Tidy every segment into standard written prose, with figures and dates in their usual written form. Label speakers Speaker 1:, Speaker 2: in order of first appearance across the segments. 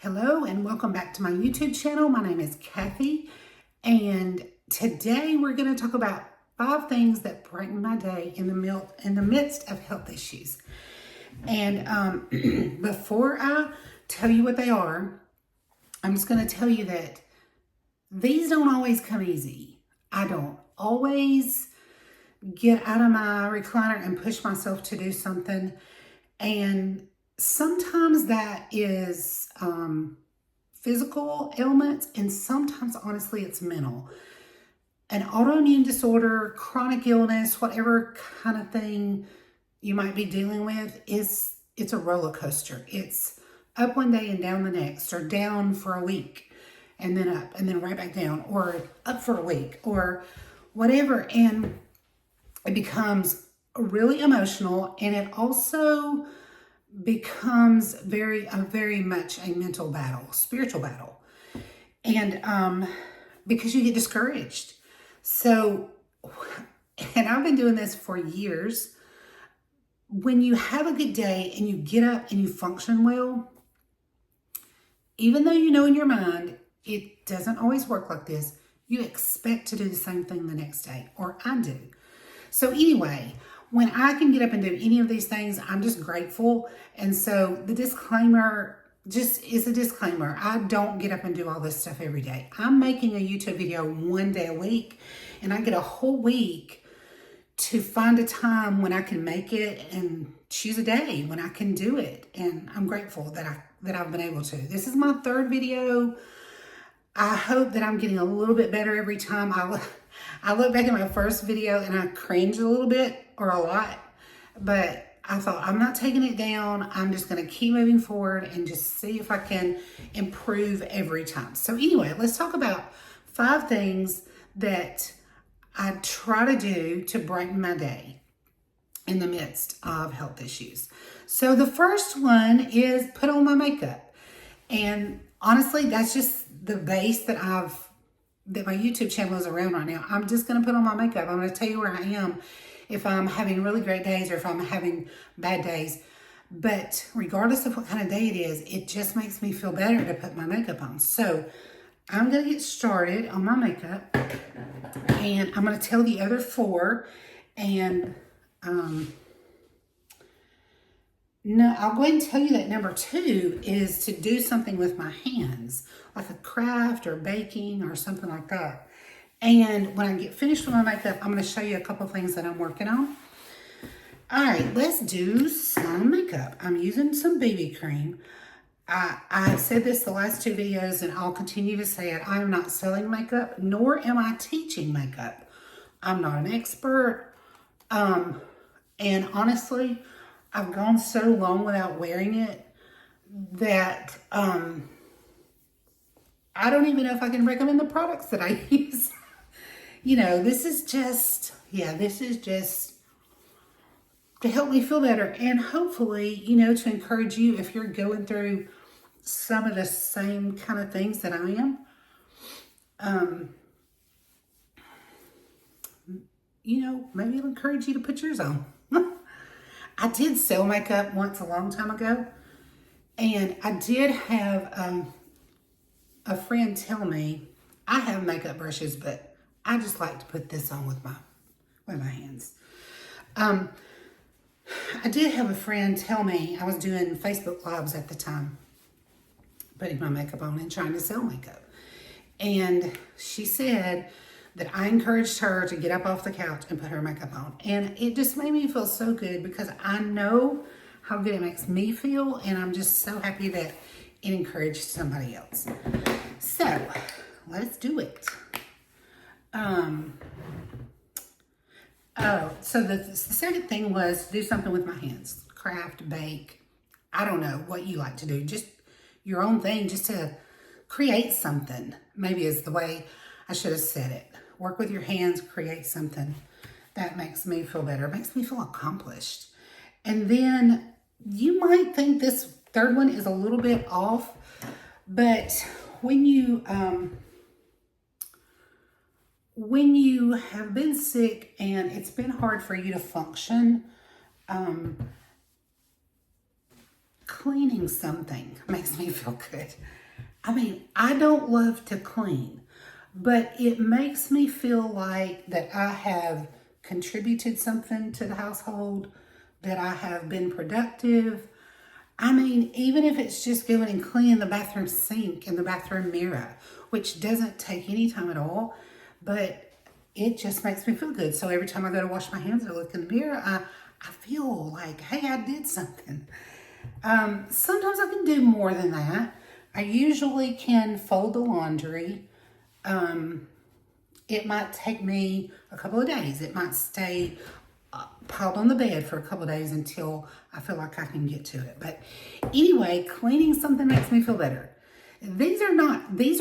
Speaker 1: Hello and welcome back to my YouTube channel. My name is Kathy, and today we're going to talk about 5 things that brighten my day in the midst of health issues. And before I tell you what they are, I'm just going to tell you that these don't always come easy. I don't always get out of my recliner and push myself to do something, and sometimes that is physical ailments, and sometimes, honestly, it's mental. An autoimmune disorder, chronic illness, whatever kind of thing you might be dealing with, it's a roller coaster. It's up one day and down the next, or down for a week and then up and then right back down, or up for a week or whatever. And it becomes really emotional, and it also becomes very much a mental battle, spiritual battle. And because you get discouraged. So, and I've been doing this for years. When you have a good day and you get up and you function well, even though you know in your mind it doesn't always work like this, you expect to do the same thing the next day, or I do. So anyway, when I can get up and do any of these things, I'm just grateful. And so the disclaimer just is a disclaimer. I don't get up and do all this stuff every day. I'm making a YouTube video one day a week, and I get a whole week to find a time when I can make it and choose a day when I can do it. And I'm grateful that I've been able to. This is my 3rd video. I hope that I'm getting a little bit better every time. I look back at my first video and I cringe a little bit, or a lot, but I thought, I'm not taking it down. I'm just going to keep moving forward and just see if I can improve every time. So anyway, let's talk about 5 things that I try to do to brighten my day in the midst of health issues. So the first one is put on my makeup. And honestly, that's just the base that my YouTube channel is around right now. I'm just going to put on my makeup. I'm going to tell you where I am if I'm having really great days or if I'm having bad days. But regardless of what kind of day it is, it just makes me feel better to put my makeup on. So I'm going to get started on my makeup, and I'm going to tell the other 4. And no, I'll go ahead and tell you that number 2 is to do something with my hands, like a craft or baking or something like that. And when I get finished with my makeup, I'm going to show you a couple of things that I'm working on. All right, let's do some makeup. I'm using some BB cream. I've said this the last 2 videos, and I'll continue to say it. I am not selling makeup, nor am I teaching makeup. I'm not an expert. And honestly, I've gone so long without wearing it that I don't even know if I can recommend the products that I use. This is just to help me feel better, and hopefully, to encourage you if you're going through some of the same kind of things that I am. Maybe it'll encourage you to put yours on. I did sell makeup once a long time ago, and I did have a friend tell me, I have makeup brushes, but I just like to put this on with my hands. I did have a friend tell me, I was doing Facebook Lives at the time, putting my makeup on and trying to sell makeup. And she said that I encouraged her to get up off the couch and put her makeup on. And it just made me feel so good, because I know how good it makes me feel, and I'm just so happy that it encouraged somebody else. So let's do it. So the second thing was do something with my hands. Craft, bake. I don't know what you like to do. Just your own thing, just to create something. Maybe is the way I should have said it. Work with your hands, create something. That makes me feel better. It makes me feel accomplished. And then you might think this 3rd one is a little bit off, but when you have been sick and it's been hard for you to function, cleaning something makes makes me feel good. I mean, I don't love to clean, but it makes me feel like that I have contributed something to the household, that I have been productive. I mean, even if it's just going and cleaning the bathroom sink and the bathroom mirror, which doesn't take any time at all, but it just makes me feel good. So every time I go to wash my hands or look in the mirror, I feel like, hey, I did something. Sometimes I can do more than that. I usually can fold the laundry. It might take me a couple of days. It might stay piled on the bed for a couple of days until I feel like I can get to it. But anyway, cleaning something makes me feel better. These are mine. These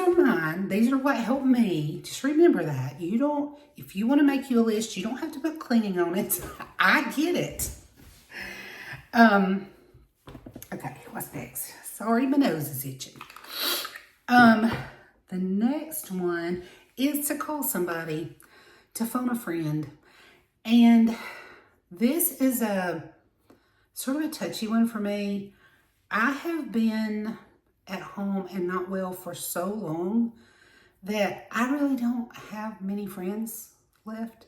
Speaker 1: are what helped me. Just remember that. If you want to make you a list, you don't have to put cleaning on it. I get it. Okay, what's next? Sorry, my nose is itching. The next one is to call somebody, to phone a friend. And this is a sort of a touchy one for me. I have been at home and not well for so long that I really don't have many friends left.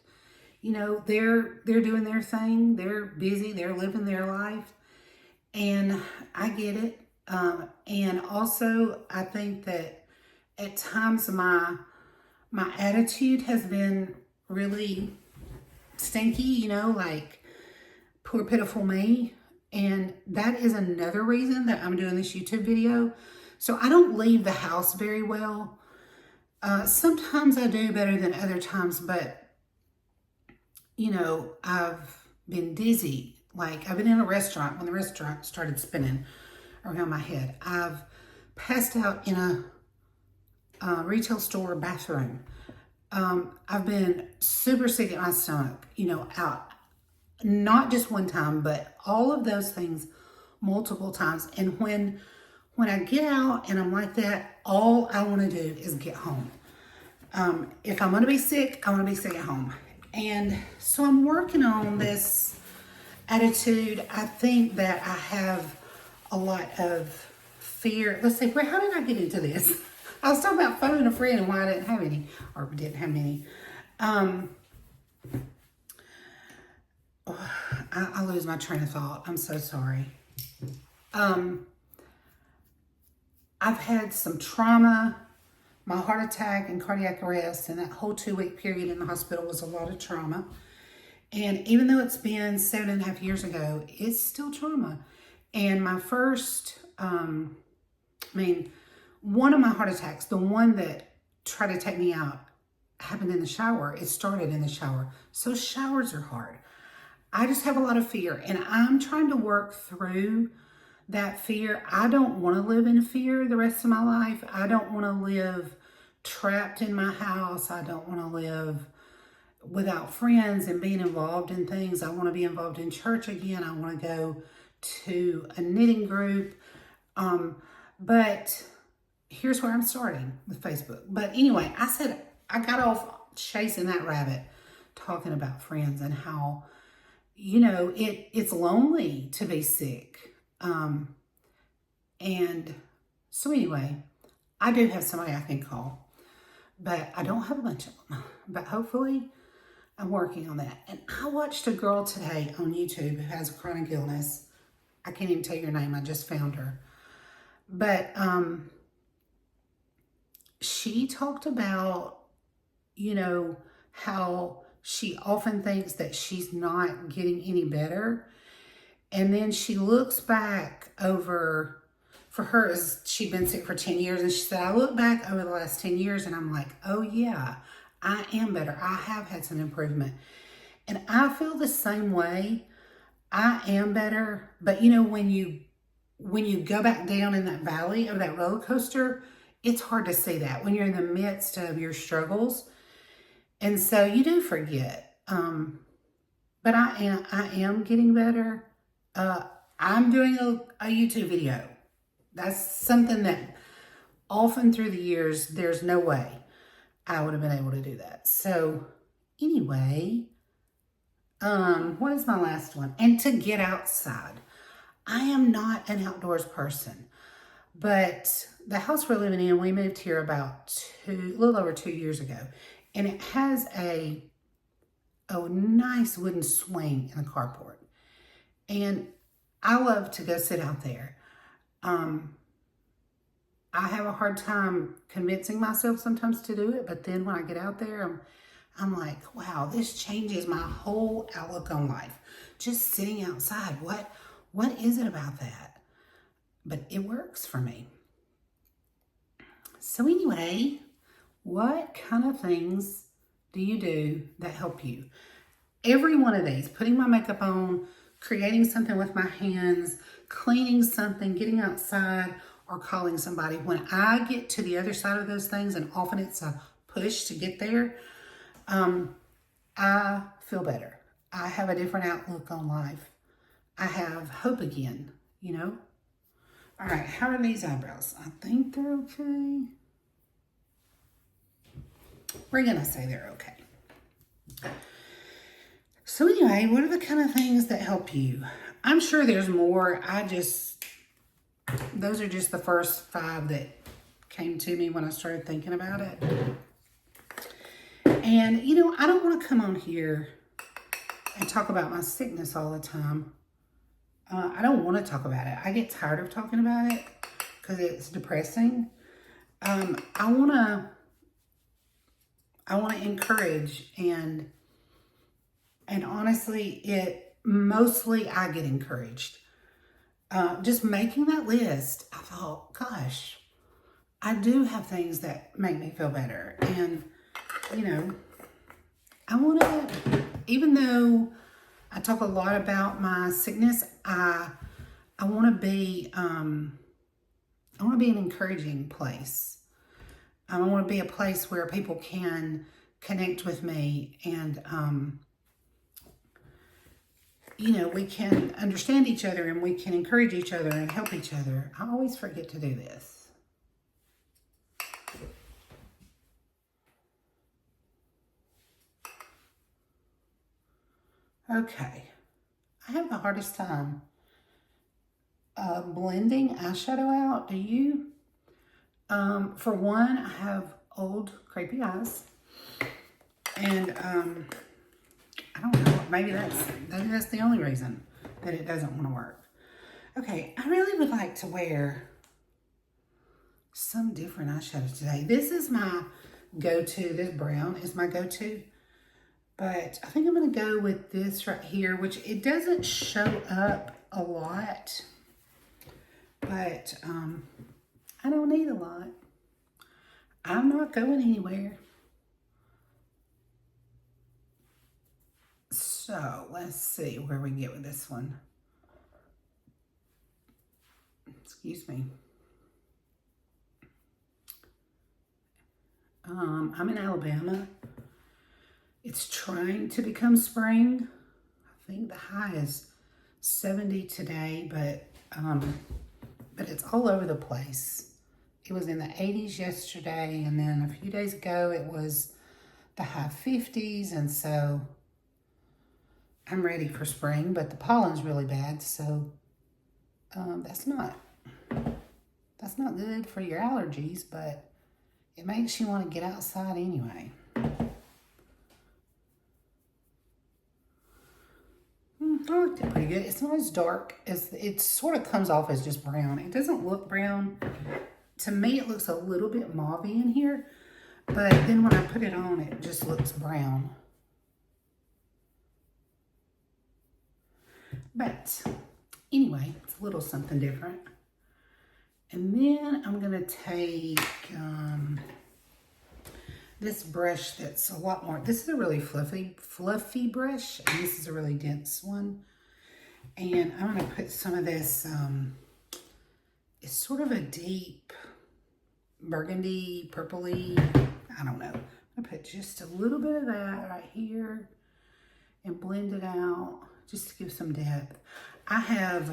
Speaker 1: You know, they're doing their thing. They're busy. They're living their life. And I get it. And also, I think that at times my attitude has been really stinky, you know, like poor pitiful me. And that is another reason that I'm doing this YouTube video. So I don't leave the house very well. Sometimes I do better than other times, but you know, I've been dizzy. Like I've been in a restaurant when the restaurant started spinning around my head. I've passed out in a retail store bathroom. I've been super sick at my stomach, you know, out, not just one time, but all of those things multiple times. And when I get out and I'm like that, all I want to do is get home. If I'm going to be sick, I want to be sick at home. And so I'm working on this attitude. I think that I have a lot of fear. Let's see, how did I get into this? I was talking about phoning a friend and why I didn't have any, or didn't have many. I lose my train of thought. I'm so sorry. I've had some trauma. My heart attack and cardiac arrest, and that whole 2-week period in the hospital was a lot of trauma. And even though it's been 7.5 years ago, it's still trauma. And my first, one of my heart attacks, the one that tried to take me out, happened in the shower. It started in the shower. So showers are hard. I just have a lot of fear, and I'm trying to work through that fear. I don't want to live in fear the rest of my life. I don't want to live trapped in my house. I don't want to live without friends and being involved in things. I want to be involved in church again. I want to go to a knitting group. But here's where I'm starting with Facebook. But anyway, I got off chasing that rabbit, talking about friends and how, you know, it's lonely to be sick. And so anyway, I do have somebody I can call, but I don't have a bunch of them, but hopefully I'm working on that. And I watched a girl today on YouTube who has a chronic illness. I can't even tell you her name. I just found her. But, she talked about, you know, how she often thinks that she's not getting any better. And then she looks back over, for her, she'd been sick for 10 years. And she said, I look back over the last 10 years and I'm like, oh yeah, I am better. I have had some improvement. And I feel the same way. I am better. But you know, when you go back down in that valley of that roller coaster, it's hard to see that when you're in the midst of your struggles. And so you do forget. But I am getting better. I'm doing a YouTube video. That's something that often through the years, there's no way I would have been able to do that. So anyway, what is my last one? And to get outside. I am not an outdoors person, But the house we're living in, we moved here about a little over 2 years ago. And it has a nice wooden swing in the carport. And I love to go sit out there. I have a hard time convincing myself sometimes to do it, but then when I get out there, I'm like, wow, this changes my whole outlook on life. Just sitting outside, what is it about that? But it works for me. So anyway, what kind of things do you do that help you? Every one of these, putting my makeup on, creating something with my hands, cleaning something, getting outside, or calling somebody. When I get to the other side of those things, and often it's a push to get there, I feel better. I have a different outlook on life. I have hope again, you know? All right, how are these eyebrows? I think they're okay. We're gonna say they're okay. So anyway, what are the kind of things that help you? I'm sure there's more. Those are just the first 5 that came to me when I started thinking about it. And, you know, I don't want to come on here and talk about my sickness all the time. I don't want to talk about it. I get tired of talking about it because it's depressing. I want to encourage, and honestly, mostly I get encouraged. Just making that list, I thought, gosh, I do have things that make me feel better. And, you know, I want to, even though I talk a lot about my sickness, I want to be, an encouraging place. I want to be a place where people can connect with me, and, you know, we can understand each other, and we can encourage each other and help each other. I always forget to do this. Okay. I have the hardest time blending eyeshadow out. Do you? For one, I have old, crepey eyes. And, I don't know, maybe that's the only reason that it doesn't want to work. Okay, I really would like to wear some different eyeshadows today. This is my go-to. This brown is my go-to. But I think I'm going to go with this right here, which it doesn't show up a lot. But I don't need a lot. I'm not going anywhere. So let's see where we get with this one. Excuse me. I'm in Alabama. It's trying to become spring. I think the high is 70 today, but it's all over the place. It was in the 80s yesterday, and then a few days ago it was the high 50s, and so I'm ready for spring, but the pollen's really bad, so that's not good for your allergies, but it makes you want to get outside anyway. I looked it pretty good. It's not as dark as, it sort of comes off as just brown. It doesn't look brown. To me, it looks a little bit mauve-y in here, but then when I put it on, it just looks brown. But anyway, it's a little something different. And then I'm going to take this brush that's a lot more, this is a really fluffy brush, and this is a really dense one. And I'm going to put some of this, it's sort of a deep burgundy, purpley, I don't know. I'm going to put just a little bit of that right here and blend it out just to give some depth. I have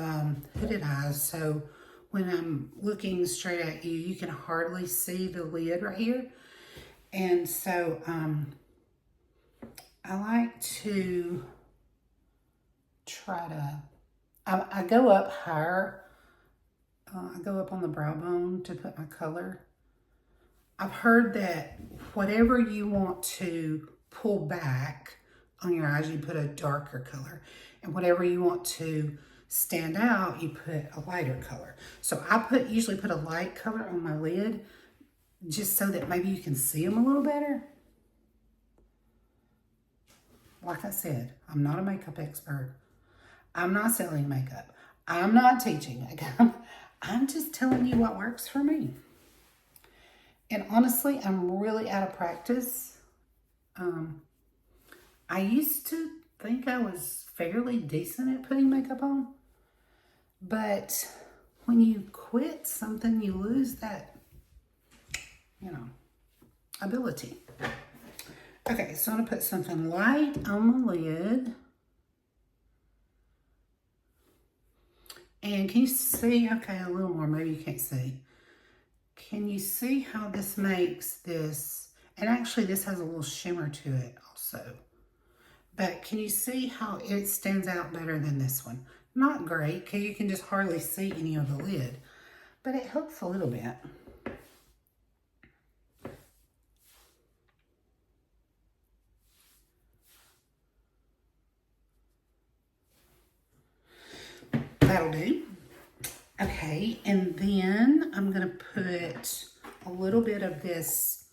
Speaker 1: hooded eyes, so when I'm looking straight at you, you can hardly see the lid right here. And so I like to try to, I go up higher I go up on the brow bone to put my color. I've heard that whatever you want to pull back on your eyes, you put a darker color. And whatever you want to stand out, you put a lighter color. So I usually put a light color on my lid just so that maybe you can see them a little better. Like I said, I'm not a makeup expert. I'm not selling makeup. I'm not teaching makeup. I'm just telling you what works for me. And honestly, I'm really out of practice. I used to think I was fairly decent at putting makeup on. But when you quit something, you lose that, ability. Okay, so I'm going to put something light on the lid. And can you see? Okay, a little more. Maybe you can't see. Can you see how this makes this? And actually, this has a little shimmer to it also. But can you see how it stands out better than this one? Not great, because you can just hardly see any of the lid. But it helps a little bit. That'll do. Okay, and then I'm going to put a little bit of this,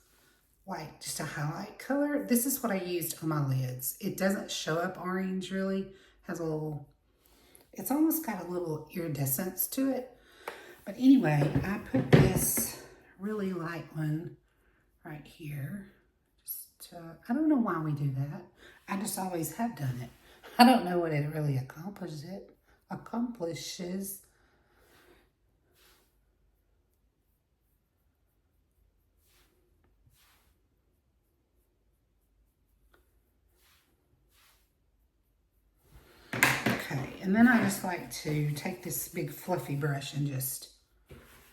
Speaker 1: like just a highlight color. This is what I used on my lids. It doesn't show up orange really. Has a little, it's almost got a little iridescence to it. But anyway, I put this really light one right here. Just, I don't know why we do that. I just always have done it. I don't know what it really accomplishes. Okay, and then I just like to take this big fluffy brush and just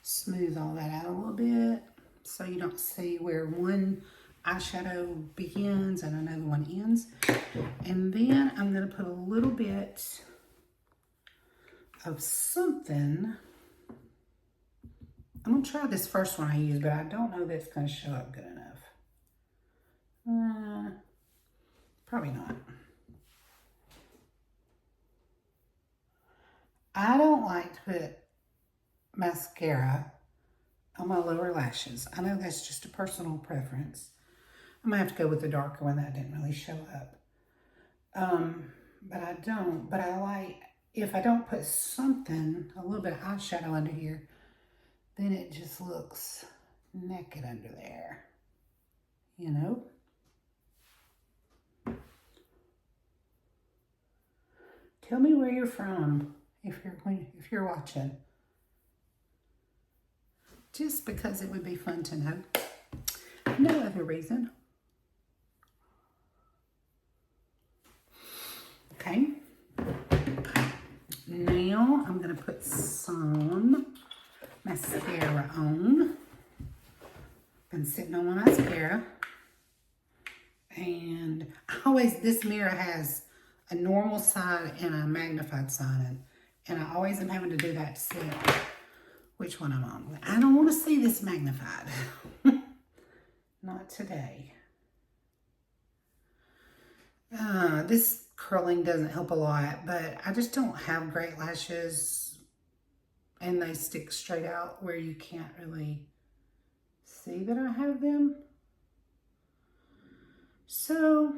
Speaker 1: smooth all that out a little bit so you don't see where one eyeshadow begins and another one ends. And then I'm going to put a little bit of something. I'm going to try this first one I used, but I don't know that it's going to show up good enough. Probably not. I don't like to put mascara on my lower lashes. I know that's just a personal preference. I might have to go with the darker one. That didn't really show up. But I don't. But I like, if I don't put something, a little bit of eyeshadow under here, then it just looks naked under there. You know? Tell me where you're from if you're watching. Just because it would be fun to know. No other reason. Okay. Now I'm going to put some mascara on. Been sitting on my mascara. And this mirror has a normal side and a magnified side. And I always am having to do that to see which one I'm on. I don't want to see this magnified. Not today. This curling doesn't help a lot, but I just don't have great lashes and they stick straight out where you can't really see that I have them. So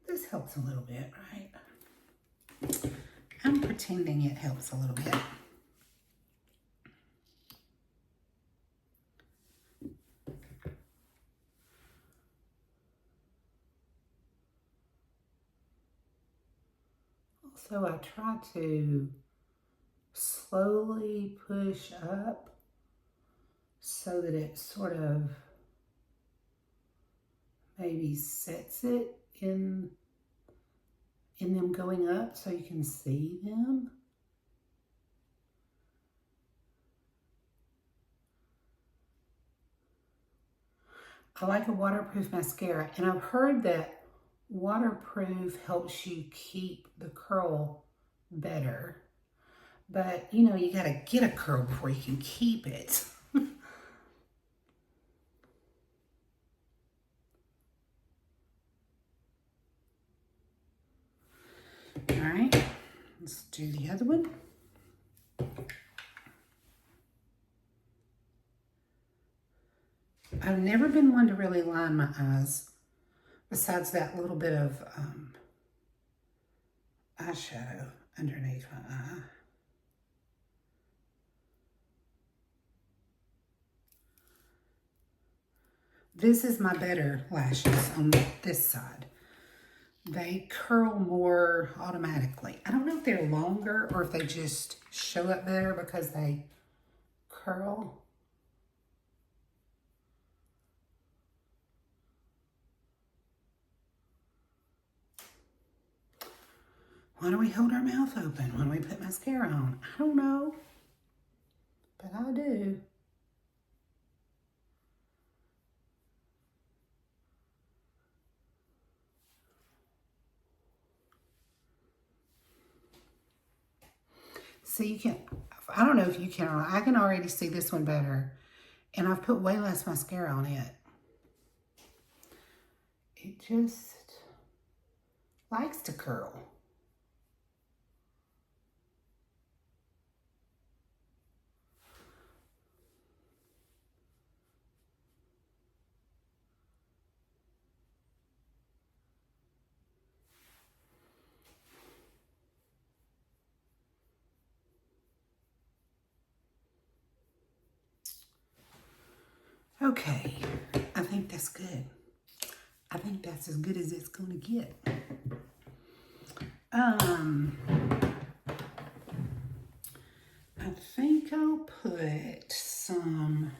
Speaker 1: this helps a little bit, right? I'm pretending it helps a little bit. So I try to slowly push up so that it sort of maybe sets it in them going up so you can see them. I like a waterproof mascara, and I've heard that waterproof helps you keep the curl better. But, you know, you got to get a curl before you can keep it. All right, let's do the other one. I've never been one to really line my eyes, besides that little bit of eyeshadow underneath my eye. This is my better lashes on this side. They curl more automatically. I don't know if they're longer or if they just show up better because they curl. Why do we hold our mouth open when we put mascara on? I don't know, but I do. See, you can, I don't know if you can or not. I can already see this one better. And I've put way less mascara on it. It just likes to curl. Okay, I think that's good. I think that's as good as it's gonna get. I think I'll put some,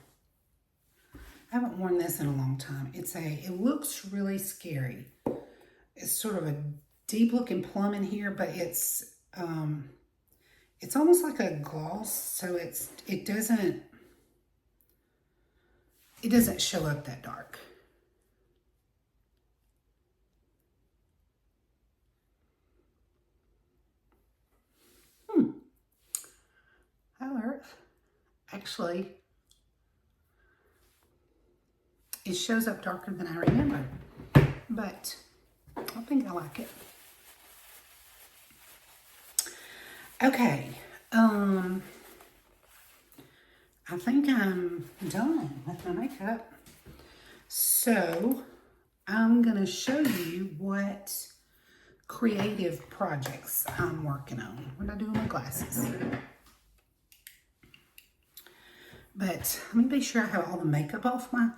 Speaker 1: I haven't worn this in a long time. It looks really scary. It's sort of a deep looking plum in here, but it's almost like a gloss, so it doesn't show up that dark. However, actually, it shows up darker than I remember, but I think I like it. Okay, I think I'm done with my makeup. So I'm gonna show you what creative projects I'm working on when I do my glasses. But let me be sure I have all the makeup off my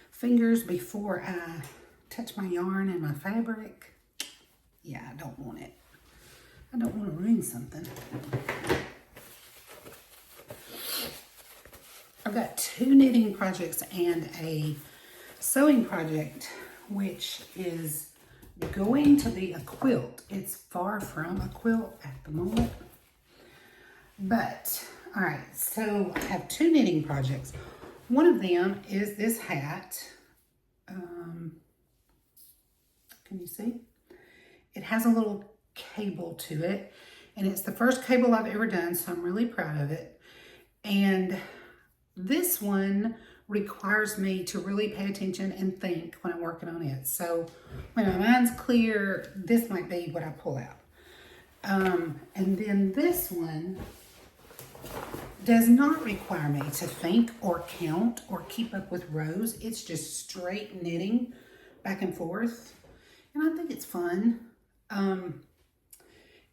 Speaker 1: fingers before I touch my yarn and my fabric. Yeah, I don't want it. I don't want to ruin something. I've got 2 knitting projects and a sewing project, which is going to be a quilt. It's far from a quilt at the moment. But, all right, so I have 2 knitting projects. One of them is this hat. Can you see? It has a little cable to it, and it's the first cable I've ever done, so I'm really proud of it. And this one requires me to really pay attention and think when I'm working on it. So when my mind's clear, this might be what I pull out. And then this one does not require me to think or count or keep up with rows. It's just straight knitting back and forth. And I think it's fun.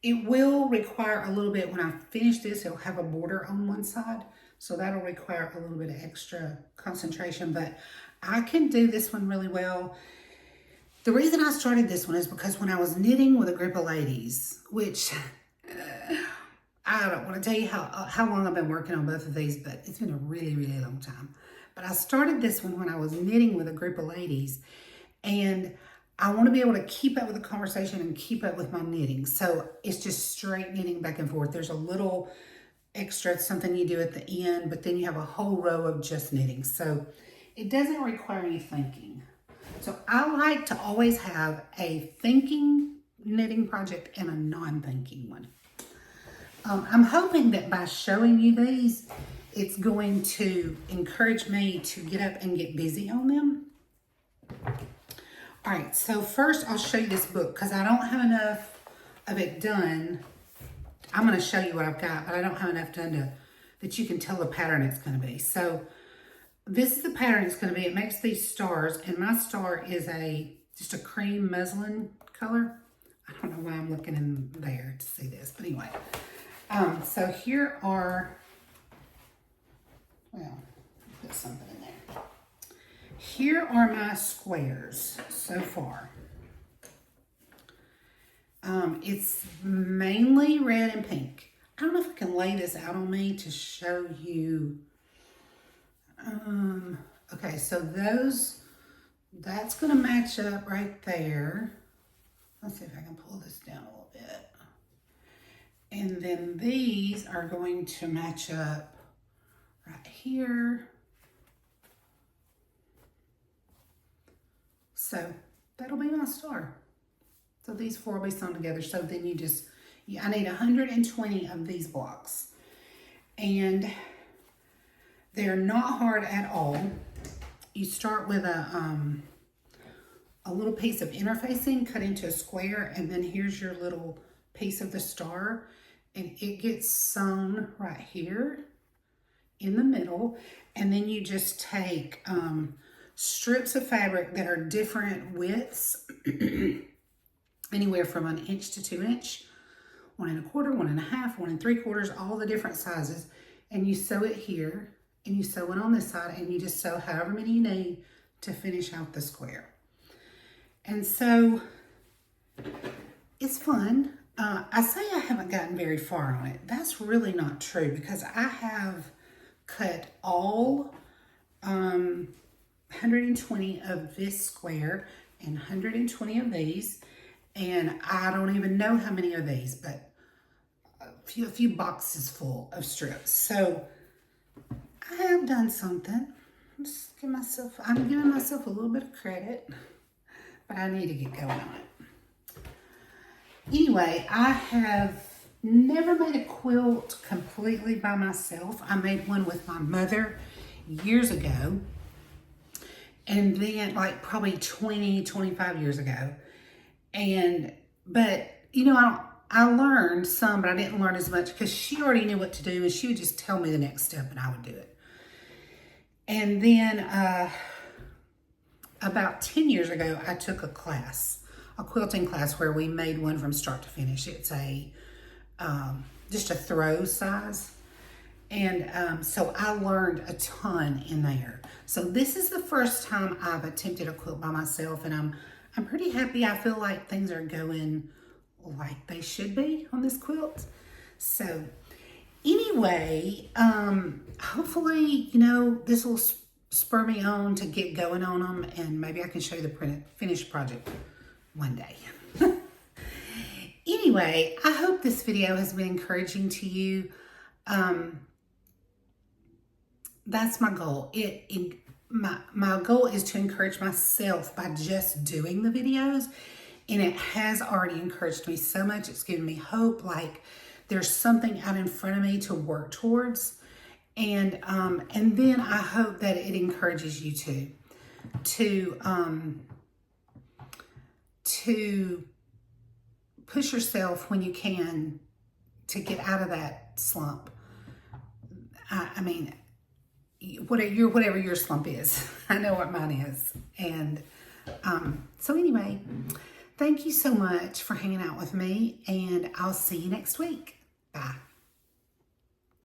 Speaker 1: It will require a little bit, when I finish this, it'll have a border on one side. So that'll require a little bit of extra concentration, but I can do this one really well. The reason I started this one is because when I was knitting with a group of ladies, which I don't want to tell you how long I've been working on both of these, but it's been a really, really long time. But I started this one when I was knitting with a group of ladies, and I want to be able to keep up with the conversation and keep up with my knitting. So it's just straight knitting back and forth. There's a little extra, something you do at the end, but then you have a whole row of just knitting. So it doesn't require any thinking. So I like to always have a thinking knitting project and a non-thinking one. I'm hoping that by showing you these, it's going to encourage me to get up and get busy on them. All right, so first I'll show you this book because I don't have enough of it done. I'm going to show you what I've got, but I don't have enough done that you can tell the pattern it's going to be. So this is the pattern it's going to be. It makes these stars, and my star is just a cream muslin color. I don't know why I'm looking in there to see this, but anyway. So here are, well, put something in there. Here are my squares so far. It's mainly red and pink. I don't know if I can lay this out on me to show you. Okay, so that's going to match up right there. Let's see if I can pull this down a little bit. And then these are going to match up right here. So that'll be my star. So these four will be sewn together. So then I need 120 of these blocks. And they're not hard at all. You start with a little piece of interfacing cut into a square, and then here's your little piece of the star, and it gets sewn right here in the middle. And then you just take strips of fabric that are different widths, anywhere from 1 inch to 2 inch, 1 1/4, 1 1/2, 1 3/4, all the different sizes, and you sew it here, and you sew it on this side, and you just sew however many you need to finish out the square. And so it's fun. I say I haven't gotten very far on it. That's really not true, because I have cut all 120 of this square and 120 of these, and I don't even know how many are these, but a few boxes full of strips. So I have done something. I'm giving myself a little bit of credit, but I need to get going on it. Anyway, I have never made a quilt completely by myself. I made one with my mother years ago, and then like probably 25 years ago. But you know, I learned some, but I didn't learn as much because she already knew what to do, and she would just tell me the next step and I would do it. And then about 10 years ago, I took a quilting class where we made one from start to finish. It's just a throw size. And so I learned a ton in there. So this is the first time I've attempted a quilt by myself, and I'm pretty happy. I feel like things are going like they should be on this quilt. So anyway, hopefully, you know, this will spur me on to get going on them, and maybe I can show you the finished project one day. Anyway, I hope this video has been encouraging to you. That's my goal. My goal is to encourage myself by just doing the videos, and it has already encouraged me so much. It's given me hope, like there's something out in front of me to work towards. And then I hope that it encourages you to push yourself when you can to get out of that slump. I mean, whatever your slump is. I know what mine is. And so anyway, thank you so much for hanging out with me, and I'll see you next week. Bye.